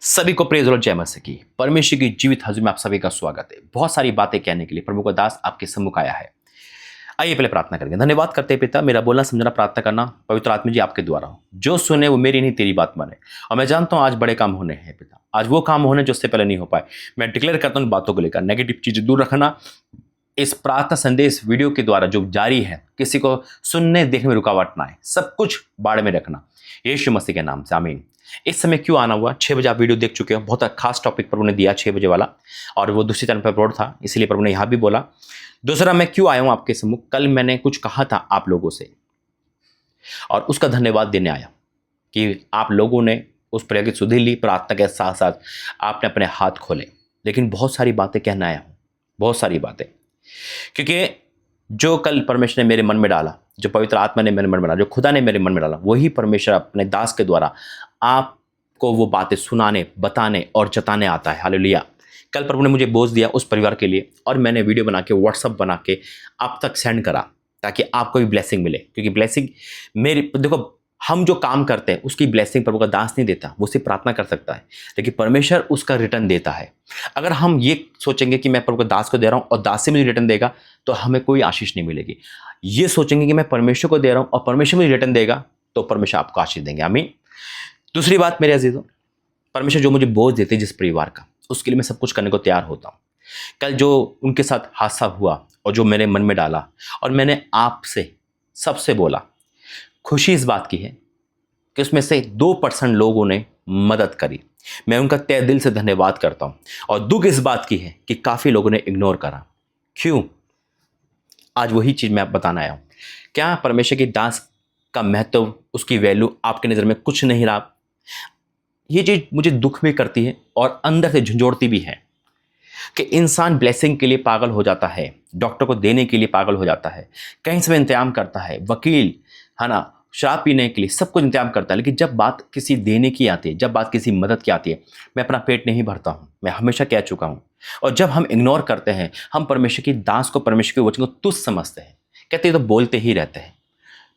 सभी को प्रेज और जय मसीह की। परमेश्वर की जीवित हजूर में आप सभी का स्वागत है। बहुत सारी बातें कहने के लिए प्रभु का दास आपके सम्मुख आया है। आइए पहले प्रार्थना करेंगे। धन्यवाद करते हैं पिता, मेरा बोलना समझना प्रार्थना करना पवित्र आत्मा जी आपके द्वारा हो। जो सुने वो मेरी नहीं तेरी बात माने। और मैं जानता हूँ आज बड़े काम होने हैं पिता, आज वो काम होने जो उससे पहले नहीं हो पाए। मैं डिक्लेयर करता हूँ बातों को लेकर नेगेटिव चीजें दूर रखना। इस प्रार्थना संदेश वीडियो के द्वारा जो जारी है, किसी को सुनने देखने में रुकावट ना आए, सब कुछ बाड़ में रखना यीशु मसीह के नाम से, आमीन। इस समय क्यों आना हुआ? 6 बजे आप वीडियो देख चुके हो। बहुत खास टॉपिक प्रभु ने दिया 6 बजे वाला, और वो दूसरी चैनल पर अपलोड था, इसलिए प्रभु ने यहाँ भी बोला। दूसरा, मैं क्यों आया हूँ आपके सम्मुख? कल मैंने कुछ कहा था आप लोगों से और उसका धन्यवाद देने आया कि आप लोगों ने उस प्रयोग की सुधि ली, प्रार्थना के साथ साथ आपने अपने हाथ खोले। लेकिन बहुत सारी बातें कहना आया हूँ, बहुत सारी बातें, क्योंकि जो कल परमेश्वर ने मेरे मन में डाला, जो पवित्र आत्मा ने मेरे मन में डाला, जो खुदा ने मेरे मन में डाला, वही परमेश्वर अपने दास के द्वारा आपको वो बातें सुनाने, बताने और जताने आता है। हालेलुया। कल प्रभु ने मुझे बोझ दिया उस परिवार के लिए, और मैंने वीडियो बना के व्हाट्सअप बना के आप तक सेंड करा ताकि आपको भी ब्लेसिंग मिले। क्योंकि ब्लेसिंग मेरी, देखो, हम जो काम करते हैं उसकी ब्लेसिंग प्रभु का दास नहीं देता, वो सिर्फ प्रार्थना कर सकता है, लेकिन परमेश्वर उसका रिटर्न देता है। अगर हम ये सोचेंगे कि मैं प्रभु का दास को दे रहा हूँ और दास से मुझे रिटर्न देगा, तो हमें कोई आशीष नहीं मिलेगी। ये सोचेंगे कि मैं परमेश्वर को दे रहा हूँ और परमेश्वर मुझे रिटर्न देगा, तो परमेश्वर आपको आशीष देंगे, आमीन। दूसरी बात मेरे अजीजों, परमेश्वर जो मुझे बोझ देते जिस परिवार का, उसके लिए मैं सब कुछ करने को तैयार होता हूँ। कल जो उनके साथ हादसा हुआ और जो मेरे मन में डाला, और मैंने आपसे सबसे बोला, खुशी इस बात की है कि उसमें से 2% लोगों ने मदद करी। मैं उनका तहे दिल से धन्यवाद करता हूं। और दुख इस बात की है कि काफ़ी लोगों ने इग्नोर करा। क्यों? आज वही चीज़ मैं बताना आया हूं। क्या परमेश्वर की दास का महत्व, उसकी वैल्यू आपके नज़र में कुछ नहीं रहा? ये चीज़ मुझे दुख भी करती है और अंदर से झंझोड़ती भी है कि इंसान ब्लेसिंग के लिए पागल हो जाता है, डॉक्टर को देने के लिए पागल हो जाता है, कहीं से भी इंतजाम करता है, वकील है ना, शराब पीने के लिए सब कुछ इंतजाम करता है, लेकिन जब बात किसी देने की आती है, जब बात किसी मदद की आती है, मैं अपना पेट नहीं भरता हूँ। मैं हमेशा कह चुका हूँ। और जब हम इग्नोर करते हैं, हम परमेश्वर की दास को, परमेश्वर के वचन को तुच्छ समझते हैं, कहते हैं तो बोलते ही रहते हैं।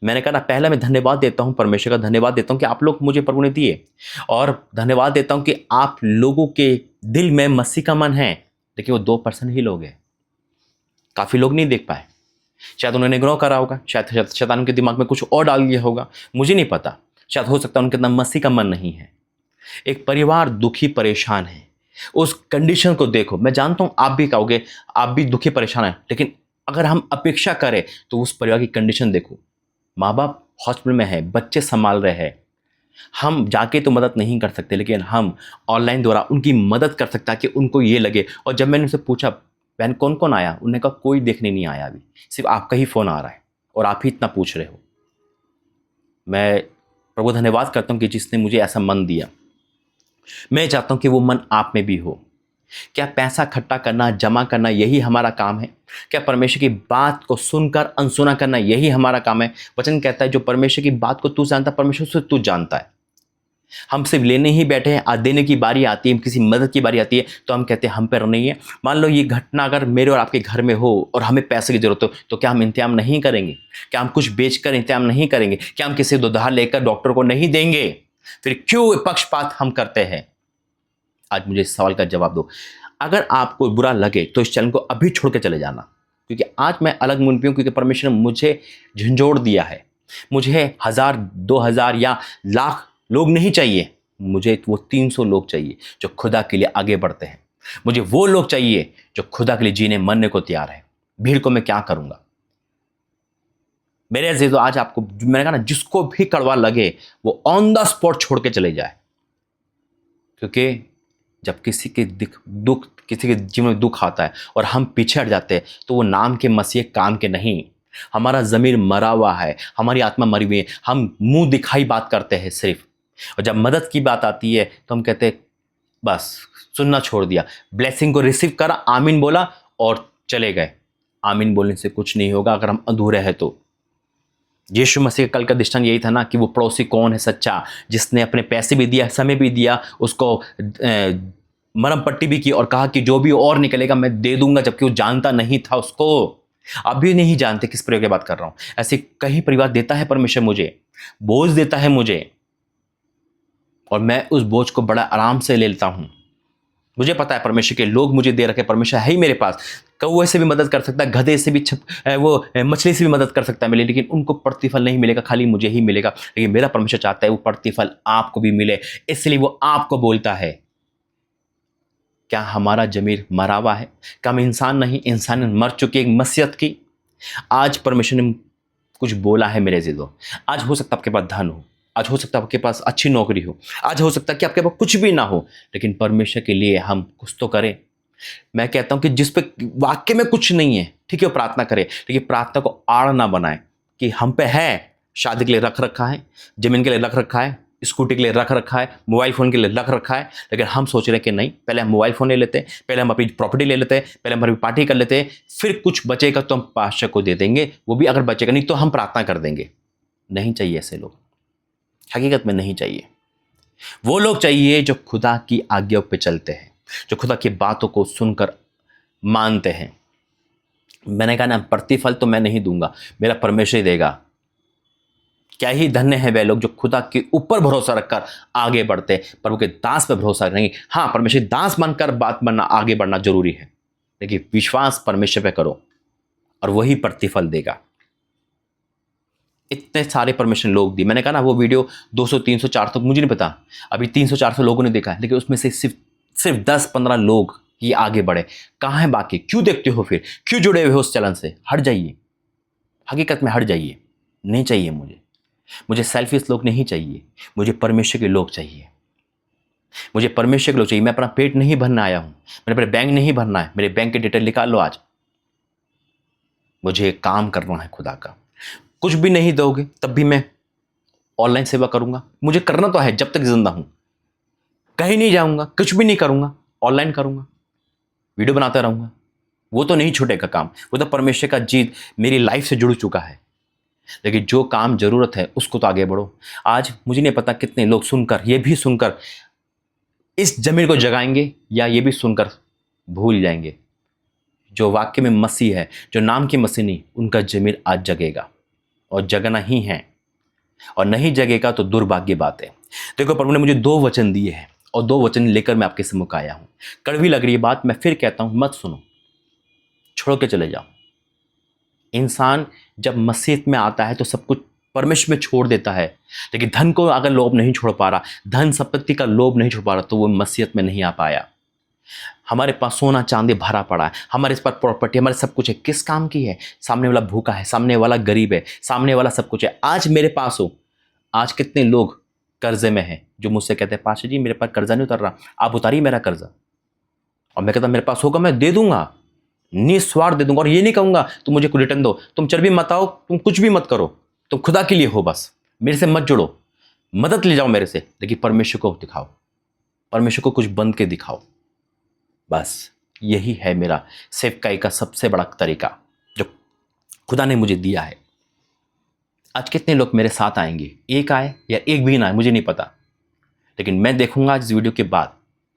मैंने कहा ना, पहला मैं धन्यवाद देता हूँ, परमेश्वर का धन्यवाद देता हूँ कि आप लोग मुझे प्रभु ने दिए, और धन्यवाद देता हूँ कि आप लोगों के दिल में मसीह का मन है, लेकिन वो 2% ही लोग हैं। काफ़ी लोग नहीं देख पाए, शायद उन्होंने इग्नोर करा होगा, शायद शैतान उनके दिमाग में कुछ और डाल दिया होगा, मुझे नहीं पता। शायद हो सकता है उनके अंदर मसीह का मन नहीं है। एक परिवार दुखी परेशान है, उस कंडीशन को देखो। मैं जानता हूं आप भी कहोगे आप भी दुखी परेशान है, लेकिन अगर हम अपेक्षा करें तो उस परिवार की कंडीशन देखो। माँ बाप हॉस्पिटल में है, बच्चे संभाल रहे हैं। हम जाके तो मदद नहीं कर सकते, लेकिन हम ऑनलाइन द्वारा उनकी मदद कर सकता है कि उनको ये लगे। और जब मैंने उनसे पूछा, बहन कौन कौन आया, उन्होंने कहा कोई देखने नहीं आया, अभी सिर्फ आपका ही फ़ोन आ रहा है और आप ही इतना पूछ रहे हो। मैं प्रभु धन्यवाद करता हूँ कि जिसने मुझे ऐसा मन दिया। मैं चाहता हूँ कि वो मन आप में भी हो। क्या पैसा इकट्ठा करना, जमा करना यही हमारा काम है? क्या परमेश्वर की बात को सुनकर अनसुना करना यही हमारा काम है? वचन कहता है जो परमेश्वर की बात को तू जानता, परमेश्वर से तू जानता है। हम सिर्फ लेने ही बैठे हैं, आज देने की बारी आती है, किसी मदद की बारी आती है तो हम कहते हैं हम पर नहीं है। मान लो ये घटना अगर मेरे और आपके घर में हो और हमें पैसे की जरूरत हो, तो क्या हम इंतजाम नहीं करेंगे? क्या हम कुछ बेचकर इंतजाम नहीं करेंगे? क्या हम किसी उधार लेकर डॉक्टर को नहीं देंगे? फिर क्यों पक्षपात हम करते हैं? आज मुझे इस सवाल का जवाब दो। अगर आपको बुरा लगे तो इस चैनल को अभी छोड़ के चले जाना, क्योंकि आज मैं अलग मूड पे हूं, क्योंकि परमेश्वर ने मुझे झंझोड़ दिया है। मुझे 1000, 2000 या लाख लोग नहीं चाहिए, मुझे वो 300 लोग चाहिए जो खुदा के लिए आगे बढ़ते हैं। मुझे वो लोग चाहिए जो खुदा के लिए जीने मरने को तैयार है। भीड़ को मैं क्या करूंगा? मेरे अजीजों, आज आपको मैंने कहा ना, जिसको भी कड़वा लगे वो ऑन द स्पॉट छोड़ के चले जाए। क्योंकि जब किसी के दुख, किसी के जीवन में दुख आता है और हम पीछे हट जाते हैं, तो वो नाम के मसीह काम के नहीं। हमारा ज़मीर मरा हुआ है, हमारी आत्मा मरी हुई है, हम मुंह दिखाई बात करते हैं सिर्फ। और जब मदद की बात आती है तो हम कहते हैं बस सुनना छोड़ दिया। ब्लेसिंग को रिसीव करा, आमीन बोला और चले गए। आमीन बोलने से कुछ नहीं होगा अगर हम अधूरे हैं तो। यीशु मसीह का कल का दृष्टांत यही था ना कि वो पड़ोसी कौन है सच्चा, जिसने अपने पैसे भी दिया, समय भी दिया, उसको मरहम पट्टी भी की और कहा कि जो भी और निकलेगा मैं दे दूंगा, जबकि वो जानता नहीं था उसको। अभी नहीं जानते किस परिवार की बात कर रहा हूं। ऐसे कई परिवार देता है परमेश्वर, मुझे बोझ देता है मुझे, और मैं उस बोझ को बड़ा आराम से ले लेता हूँ। मुझे पता है परमेश्वर के लोग मुझे दे रखे, परमेश्वर है ही मेरे पास। कौवे से भी मदद कर सकता है, गधे से भी मछली से भी मदद कर सकता है मिले, लेकिन उनको प्रतिफल नहीं मिलेगा, खाली मुझे ही मिलेगा। लेकिन मेरा परमेश्वर चाहता है वो प्रतिफल आपको भी मिले, इसलिए वो आपको बोलता है। क्या हमारा जमीर मरा हुआ है? क्या हम इंसान नहीं? इंसान मर चुकी एक मसीहत की। आज परमेश्वर ने कुछ बोला है मेरे ज़िदो। आज हो सकता है आपके पास धन हो, आज हो सकता है आपके पास अच्छी नौकरी हो, आज हो सकता है कि आपके पास कुछ भी ना हो, लेकिन परमेश्वर के लिए हम कुछ तो करें। मैं कहता हूं कि जिस पे वाक्य में कुछ नहीं है, ठीक है, वो प्रार्थना करे, लेकिन प्रार्थना को आड़ ना बनाए कि हम पे है, शादी के लिए रख रखा है, जमीन के लिए रख रखा है, स्कूटी के लिए रख रखा है, मोबाइल फ़ोन के लिए रख रखा है, लेकिन हम सोच रहे हैं कि नहीं, पहले हम मोबाइल फ़ोन ले लेते हैं, पहले हम अपनी प्रॉपर्टी ले लेते हैं, पहले हम अपनी पार्टी कर लेते हैं, फिर कुछ बचेगा तो हम पास्टर को दे देंगे, वो भी अगर बचेगा नहीं तो हम प्रार्थना कर देंगे। नहीं चाहिए ऐसे लोग, हकीकत में नहीं चाहिए। वो लोग चाहिए जो खुदा की आज्ञाओं पे चलते हैं, जो खुदा की बातों को सुनकर मानते हैं। मैंने कहा ना, प्रतिफल तो मैं नहीं दूंगा, मेरा परमेश्वर ही देगा। क्या ही धन्य है वे लोग जो खुदा के ऊपर भरोसा रखकर आगे बढ़ते, प्रभु के दास पे भरोसा नहीं। हाँ, परमेश्वर दास बनकर बात बनना, आगे बढ़ना जरूरी है, लेकिन विश्वास परमेश्वर पे करो और वही प्रतिफल देगा। इतने सारे परमेश्वर लोग दिए, मैंने कहा ना वो वीडियो 200 300 400, मुझे नहीं पता, अभी 300 400 लोगों ने देखा है, लेकिन उसमें से सिर्फ 10-15 लोग ही आगे बढ़े। कहाँ है बाकी? क्यों देखते हो फिर? क्यों जुड़े हुए हो उस चलन से? हट जाइए, हकीकत में हट जाइए। नहीं चाहिए मुझे सेल्फिश लोग नहीं चाहिए, मुझे परमेश्वर के लोग चाहिए। मुझे परमेश्वर के लोग चाहिए। मैं अपना पेट नहीं भरना आया हूं, मैंने अपने बैंक नहीं भरना है। मेरे बैंक के डिटेल निकाल लो आज। मुझे काम करना है खुदा का। कुछ भी नहीं दोगे तब भी मैं ऑनलाइन सेवा करूंगा, मुझे करना तो है जब तक जिंदा हूं। कहीं नहीं जाऊंगा, कुछ भी नहीं करूंगा, ऑनलाइन करूंगा, वीडियो बनाता रहूंगा। वो तो नहीं छूटेगा काम, वो तो परमेश्वर का जीत मेरी लाइफ से जुड़ चुका है। लेकिन जो काम जरूरत है उसको तो आगे बढ़ो। आज मुझे नहीं पता कितने लोग सुनकर, ये भी सुनकर इस जमीर को जगाएंगे या ये भी सुनकर भूल जाएंगे। जो वाक्य में मसीह है, जो नाम की मसीह नहीं, उनका जमीर आज जगेगा और जगना ही है, और नहीं जगेगा तो दुर्भाग्य बात है। देखो, प्रभु ने मुझे 2 वचन दिए हैं और 2 वचन लेकर मैं आपके सम्मुख आया हूं। कड़वी लग रही है बात, मैं फिर कहता हूं, मत सुनो, छोड़ के चले जाओ। इंसान जब मसीहत में आता है तो सब कुछ परमेश्वर में छोड़ देता है, लेकिन धन को अगर लोभ नहीं छोड़ पा रहा, धन संपत्ति का लोभ नहीं छोड़ पा रहा, तो वो मसीहत में नहीं आ पाया। हमारे पास सोना चांदी भरा पड़ा है, हमारे पास प्रॉपर्टी, हमारे सब कुछ है, किस काम की है? सामने वाला भूखा है, सामने वाला गरीब है, सामने वाला सब कुछ है। आज मेरे पास हो, आज कितने लोग कर्जे में हैं जो मुझसे कहते हैं, पाशा जी मेरे पास कर्जा नहीं उतर रहा, आप उतारिए मेरा कर्जा। और मैं कहता मेरे पास होगा मैं दे दूंगा, निस्वार्थ दे दूंगा, और ये नहीं कहूंगा तुम मुझे कुछ रिटर्न दो, तुम चर्बी मत आओ, तुम कुछ भी मत करो, तुम खुदा के लिए हो, बस मेरे से मत जुड़ो, मदद ले जाओ मेरे से, लेकिन परमेश्वर को दिखाओ, परमेश्वर को कुछ बंद के दिखाओ। बस यही है मेरा सेवकाई का सबसे बड़ा तरीका जो खुदा ने मुझे दिया है। आज कितने लोग मेरे साथ आएंगे? एक आए या एक भी ना आए, मुझे नहीं पता, लेकिन मैं देखूंगा आज इस वीडियो के बाद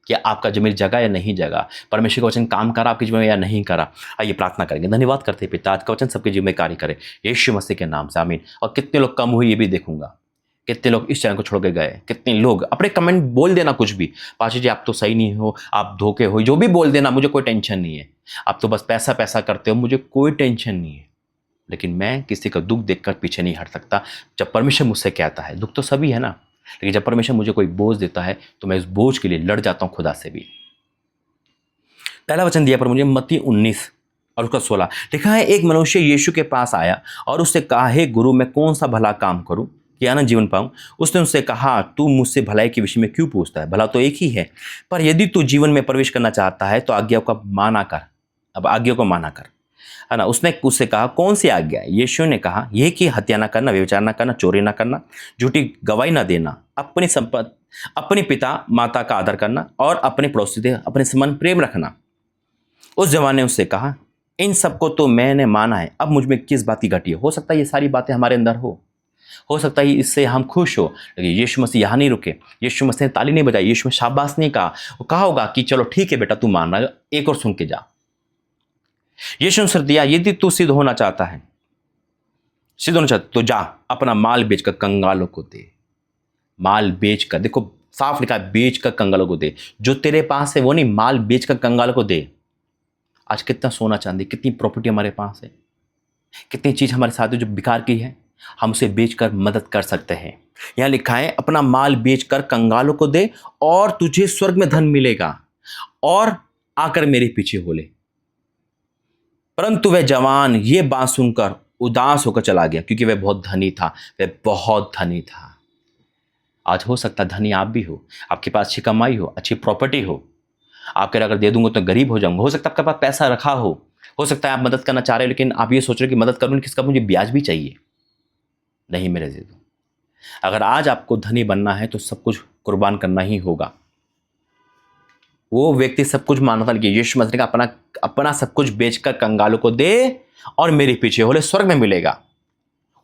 कि आपका जमीर जगा या नहीं जगा, परमेश्वर का वचन काम करा आपके जीवन में या नहीं करा। आइए प्रार्थना करेंगे। धन्यवाद करते हैं पिता, आज का वचन सबके जीवन में कार्य करे, यीशु मसीह के नाम से, आमीन। और कितने लोग कम हुए ये भी देखूंगा, कितने लोग इस चैनल को छोड़ के गए, कितने लोग अपने कमेंट बोल देना कुछ भी, पाशा जी आप तो सही नहीं हो, आप धोखे हो, जो भी बोल देना, मुझे कोई टेंशन नहीं है। आप तो बस पैसा पैसा करते हो, मुझे कोई टेंशन नहीं है, लेकिन मैं किसी का दुख देखकर पीछे नहीं हट सकता। जब परमेश्वर मुझसे कहता है, दुख तो सभी है ना, लेकिन जब परमेश्वर मुझे कोई बोझ देता है तो मैं उस बोझ के लिए लड़ जाता हूं खुदा से भी। पहला वचन दिया पर मुझे मत्ती 19 और उसका 16 लिखा है, एक मनुष्य यीशु के पास आया और उससे कहा, हे गुरु मैं कौन सा भला काम करूं कि अनंत जीवन पाऊं? उसने उससे कहा, तू मुझसे भलाई के विषय में क्यों पूछता है? भला तो एक ही है, पर यदि तू जीवन में प्रवेश करना चाहता है तो आज्ञा का माना कर। अब आज्ञा को माना कर, है ना। उसने उससे कहा, कौन सी आज्ञा है? यीशु ने कहा, यह कि हत्या ना करना, व्यभिचार ना करना, चोरी ना करना, झूठी गवाही ना देना, अपनी संपत्ति, अपने पिता माता का आदर करना और अपने पड़ोसी से अपने समान प्रेम रखना। उस जवान ने उससे कहा, इन सबको तो मैंने माना है, अब मुझ में किस बात की घटी है? हो सकता है ये सारी बातें हमारे अंदर हो सकता है इससे हम खुश हो, लेकिन यीशु मसीह यहाँ नहीं रुके। यीशु मसीह ने ताली नहीं बजाई, यीशु मसीह शाबाश नहीं कहा, वो कहा होगा कि चलो ठीक है बेटा तू मान रहा है, एक और सुन के जा। यीशु ने उत्तर दिया, यदि तू सिद्ध होना चाहता है, सिद्ध होना चाहता तो जा अपना माल बेचकर कंगालों को दे। माल बेचकर, देखो साफ लिखा है, बेच कर कंगालों को दे। जो तेरे पास है वो नहीं, माल बेच कर कंगालों को दे। आज कितना सोना चांदी, कितनी प्रॉपर्टी हमारे पास है, कितनी चीज हमारे साथ है जो बेकार की है, हम उसे बेचकर मदद कर सकते हैं। यहां लिखा है, अपना माल बेचकर कंगालों को दे और तुझे स्वर्ग में धन मिलेगा, और आकर मेरे पीछे हो ले। परंतु वह जवान ये बात सुनकर उदास होकर चला गया, क्योंकि वह बहुत धनी था, वह बहुत धनी था। आज हो सकता है धनी आप भी हो, आपके पास अच्छी कमाई हो, अच्छी प्रॉपर्टी हो, आप कह रहे अगर दे दूंगा तो गरीब हो जाऊंगा। हो सकता है आपके पास पैसा रखा हो सकता है आप मदद करना चाह रहे हो, लेकिन आप ये सोच रहे हो कि मदद करूँ किसका, मुझे ब्याज भी चाहिए। नहीं मेरे जीजू, अगर आज आपको धनी बनना है तो सब कुछ कुर्बान करना ही होगा। वो व्यक्ति सब कुछ मानता था, लेकिन यीशु मसीह ने कहा अपना सब कुछ बेचकर कंगालों को दे और मेरे पीछे हो ले, स्वर्ग में मिलेगा।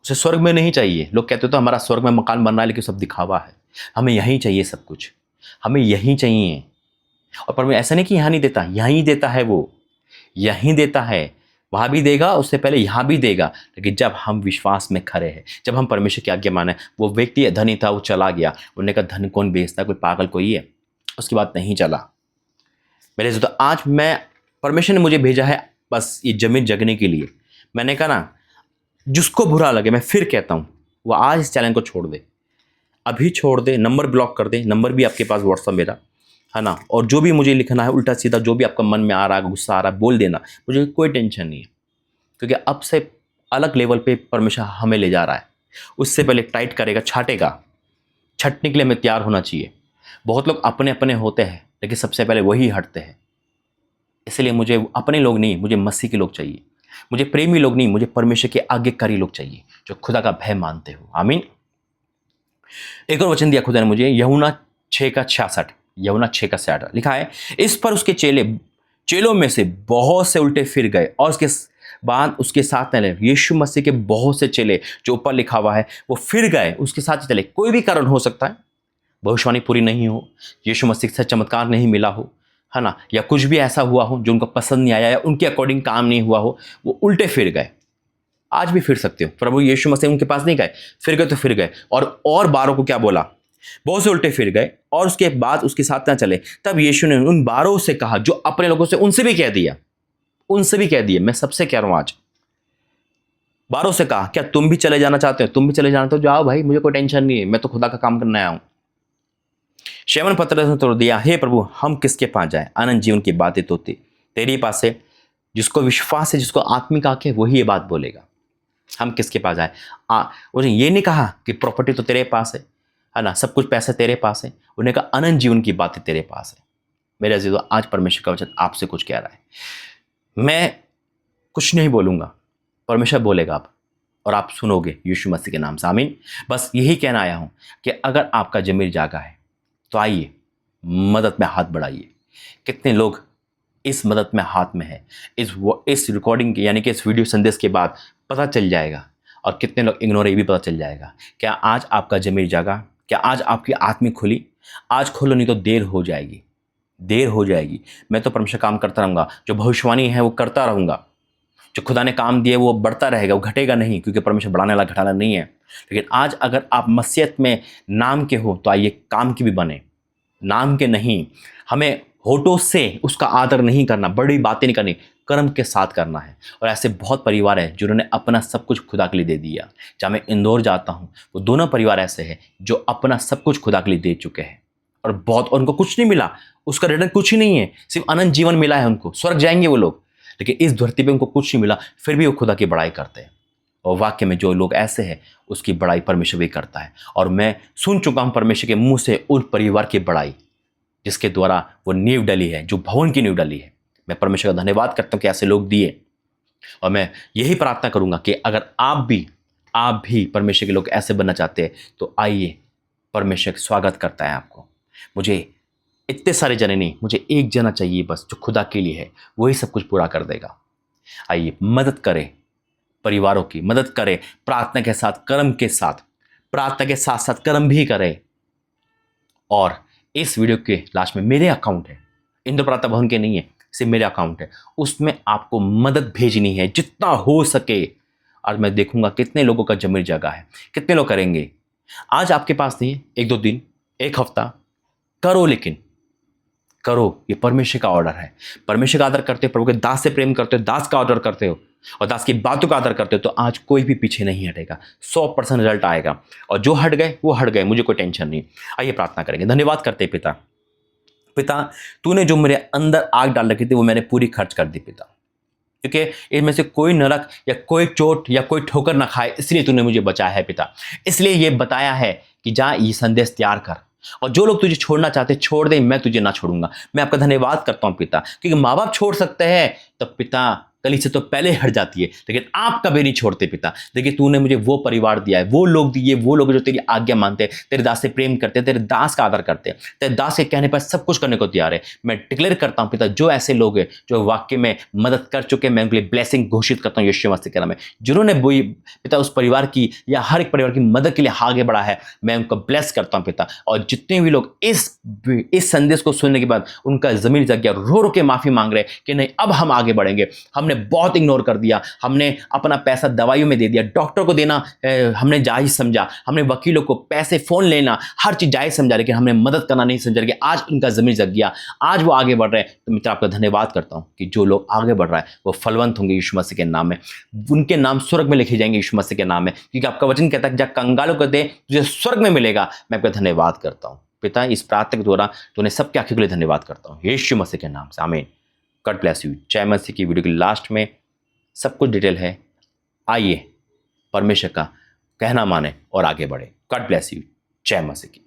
उसे स्वर्ग में नहीं चाहिए। लोग कहते तो हमारा स्वर्ग में मकान बन रहा है, लेकिन सब दिखावा है। हमें यहीं चाहिए सब कुछ, हमें यहीं चाहिए। और परमेश्वर ऐसा नहीं कि यहाँ नहीं देता, यहीं देता है, वो यहीं देता है। वहाँ भी देगा, उससे पहले यहाँ भी देगा। लेकिन जब हम विश्वास में खड़े हैं, जब हम परमेश्वर की आज्ञा माने। वो व्यक्ति धनी था, वो चला गया। उन्होंने कहा धन कौन बेचता, कोई पागल कोई है। उसकी बात नहीं चला। मेरे तो आज मैं, परमेश्वर ने मुझे भेजा है बस ये जमीन जगने के लिए। मैंने कहा ना, जिसको बुरा लगे, मैं फिर कहता हूँ, वो आज इस चैनल को छोड़ दे, अभी छोड़ दे, नंबर ब्लॉक कर दे। नंबर भी आपके पास व्हाट्सअप मेरा है ना। और जो भी मुझे लिखना है उल्टा सीधा, जो भी आपका मन में आ रहा है, गुस्सा आ रहा है, बोल देना, मुझे कोई टेंशन नहीं है। क्योंकि अब से अलग लेवल पे परमेश्वर हमें ले जा रहा है। उससे पहले टाइट करेगा, छाटेगा। छटने के लिए हमें तैयार होना चाहिए। बहुत लोग अपने अपने होते हैं, लेकिन सबसे पहले वही हटते हैं। इसलिए मुझे अपने लोग नहीं, मुझे मसीह के लोग चाहिए। मुझे प्रेमी लोग नहीं, मुझे परमेश्वर के आज्ञाकारी लोग चाहिए, जो खुदा का भय मानते हो। आमीन। एक और वचन दिया खुदा ने मुझे, यूहन्ना 6:66, यूहन्ना 6:66 लिखा है, इस पर उसके चेलों में से बहुत से उल्टे फिर गए और उसके बाद उसके साथ न ले। यीशु मसीह के बहुत से चेले, जो ऊपर लिखा हुआ है, वो फिर गए, उसके साथ ही चले। कोई भी कारण हो सकता है, भविष्यवाणी पूरी नहीं हो, यीशु मसीह से चमत्कार नहीं मिला हो, है ना, या कुछ भी ऐसा हुआ हो जो उनको पसंद नहीं आया, या उनके अकॉर्डिंग काम नहीं हुआ हो, वो उल्टे फिर गए। आज भी फिर सकते हो। प्रभु यीशु मसीह उनके पास नहीं गए, फिर गए तो फिर गए। और 12 को क्या बोला, बहुत से उल्टे फिर गए और उसके बाद उसके साथ ना चले। तब यीशु ने उन 12 से कहा, जो अपने लोगों से, उनसे भी कह दिया, मैं सबसे कह रहा हूं आज, 12 से कहा, क्या तुम भी चले जाना चाहते हो? तुम भी चले जाना तो जाओ भाई, मुझे कोई टेंशन नहीं है, मैं तो खुदा का काम करने आया हूं। शमौन पतरस ने तो दिया, हे प्रभु, हम किसके पास जाएं? अनंत जीवन की बातें तो तेरी पास है। जिसको विश्वास है, जिसको आत्मिक आंखें, वही ये बात बोलेगा। हम किसके पास जाए? उन्हें ये नहीं कहा कि प्रॉपर्टी तो तेरे पास है ना, सब कुछ पैसे तेरे पास है। उन्हें कहा अनंत जीवन की बातें तेरे पास है। मेरे अजीजों, आज परमेश्वर का वचन आपसे कुछ कह रहा है। मैं कुछ नहीं बोलूंगा, परमेश्वर बोलेगा आप, और आप सुनोगे यीशु मसीह के नाम से। आमीन। बस यही कहना आया हूं कि अगर आपका जमीर जागा है तो आइए, मदद में हाथ बढ़ाइए। कितने लोग इस मदद में हाथ में है, इस रिकॉर्डिंग यानी कि इस वीडियो संदेश के बाद पता चल जाएगा, और कितने लोग इग्नोर, ये भी पता चल जाएगा। क्या आज आपका जमीर जागा? क्या आज आपकी आत्मिक खुली? आज खोलो, नहीं तो देर हो जाएगी, देर हो जाएगी। मैं तो परमेश्वर काम करता रहूँगा, जो भविष्यवाणी है वो करता रहूँगा। जो खुदा ने काम दिया वो बढ़ता रहेगा, वो घटेगा नहीं, क्योंकि परमेश्वर बढ़ाने वाला घटाना नहीं है। लेकिन आज अगर आप मसीहत में नाम के हो तो आइए काम की भी बने, नाम के नहीं। हमें होठों से उसका आदर नहीं करना, बड़ी बातें नहीं करनी, कर्म के साथ करना है। और ऐसे बहुत परिवार है जिन्होंने अपना सब कुछ खुदा के लिए दे दिया। जहाँ मैं इंदौर जाता हूँ, वो दोनों परिवार ऐसे हैं जो अपना सब कुछ खुदा के लिए दे चुके हैं, और उनको कुछ नहीं मिला, उसका रिटर्न कुछ ही नहीं है, सिर्फ अनंत जीवन मिला है उनको। स्वर्ग जाएंगे वो लोग, लेकिन इस धरती पे उनको कुछ नहीं मिला, फिर भी वो खुदा की बड़ाई करते हैं। और वाक्य में जो लोग ऐसे हैं, उसकी बड़ाई परमेश्वर भी करता है। और मैं सुन चुका हूँ परमेश्वर के मुंह से उन परिवार की बड़ाई, जिसके द्वारा वो नींव डली है, जो भवन की नींव डली है। मैं परमेश्वर का धन्यवाद करता हूँ कि ऐसे लोग दिए। और मैं यही प्रार्थना करूंगा कि अगर आप भी परमेश्वर के लोग ऐसे बनना चाहते हैं तो आइए, परमेश्वर स्वागत करता है आपको। मुझे इतने सारे जने नहीं, मुझे एक जना चाहिए बस, जो खुदा के लिए है, वही सब कुछ पूरा कर देगा। आइए, मदद करें, परिवारों की मदद करें, प्रार्थना के साथ, कर्म के साथ, प्रार्थना के साथ साथ कर्म भी करें। और इस वीडियो के लास्ट में मेरे अकाउंट है, इंद्र प्रार्थना भवन के नहीं है, सिर्फ मेरे अकाउंट है, उसमें आपको मदद भेजनी है जितना हो सके। आज मैं देखूंगा कितने लोगों का जमीर जगह है, कितने लोग करेंगे। आज आपके पास नहीं है, 1-2 दिन, 1 हफ्ता, करो, लेकिन करो, ये परमेश्वर का ऑर्डर है। परमेश्वर का आदर करते हो, प्रभु के दास से प्रेम करते हो, दास का ऑर्डर करते हो और दास की बातों का आदर करते हो, तो आज कोई भी पीछे नहीं हटेगा। 100% रिजल्ट आएगा। और जो हट गए वो हट गए, मुझे कोई टेंशन नहीं। आइए प्रार्थना करेंगे। धन्यवाद करते पिता। पिता, तूने जो मेरे अंदर आग डाल रखी थी वो मैंने पूरी खर्च कर दी पिता, क्योंकि इनमें से कोई नरक या कोई चोट या कोई ठोकर ना खाए, इसलिए तूने मुझे बचाया है पिता। इसलिए ये बताया है कि जा ये संदेश तैयार कर, और जो लोग तुझे छोड़ना चाहते छोड़ दे, मैं तुझे ना छोड़ूंगा। मैं आपका धन्यवाद करता हूं पिता, क्योंकि माँ बाप छोड़ सकते हैं तो पिता कली से तो पहले हट जाती है, लेकिन आप कभी नहीं छोड़ते पिता। देखिए तूने मुझे वो परिवार दिया है, वो लोग दिए, वो लोग जो तेरी आज्ञा मानते हैं, तेरे दास से प्रेम करते हैं, तेरे दास का आदर करते हैं, तेरे दास के कहने पर सब कुछ करने को तैयार है। मैं डिक्लेयर करता हूं पिता, जो ऐसे लोग हैं जो वाक्य में मदद कर चुके हैं, मैं उनके लिए ब्लेसिंग घोषित करता हूं यीशु मसीह के नाम में। जिन्होंने वो पिता उस परिवार की या हर एक परिवार की मदद के लिए आगे बढ़ा है, मैं उनको ब्लेस करता हूं पिता। और जितने भी लोग इस संदेश को सुनने के बाद उनका जमीन जग गया, रो रो के माफी मांग रहे कि नहीं अब हम आगे बढ़ेंगे, हमने बहुत इग्नोर कर दिया, हमने अपना पैसा दवाइयों में दे दिया, डॉक्टर को देना हमने जायज समझा, हमने वकीलों को पैसे फोन लेना हर चीज जायज समझा, लेकिन हमने मदद करना नहीं समझा, कि आज उनका जमीन जग गया, आज वो आगे बढ़ रहे हैं। तो मित्र आपका धन्यवाद करता हूं कि जो लोग आगे बढ़ रहा है वो फलवंत होंगे यीशु मसीह के नाम में, उनके नाम स्वर्ग में लिखे जाएंगे यीशु मसीह के नाम में, क्योंकि आपका वचन कहता है जब कंगालों को दे तुझे स्वर्ग में मिलेगा। मैं आपका धन्यवाद करता हूं पिता, इस प्रार्थना के द्वारा तूने सबके आंखों के लिए धन्यवाद करता हूं यीशु मसीह के नाम से, आमीन। God bless you. जय मसीह की वीडियो के लास्ट में सब कुछ डिटेल है, आइए परमेश्वर का कहना माने और आगे बढ़े। God bless you. जय मसीह की।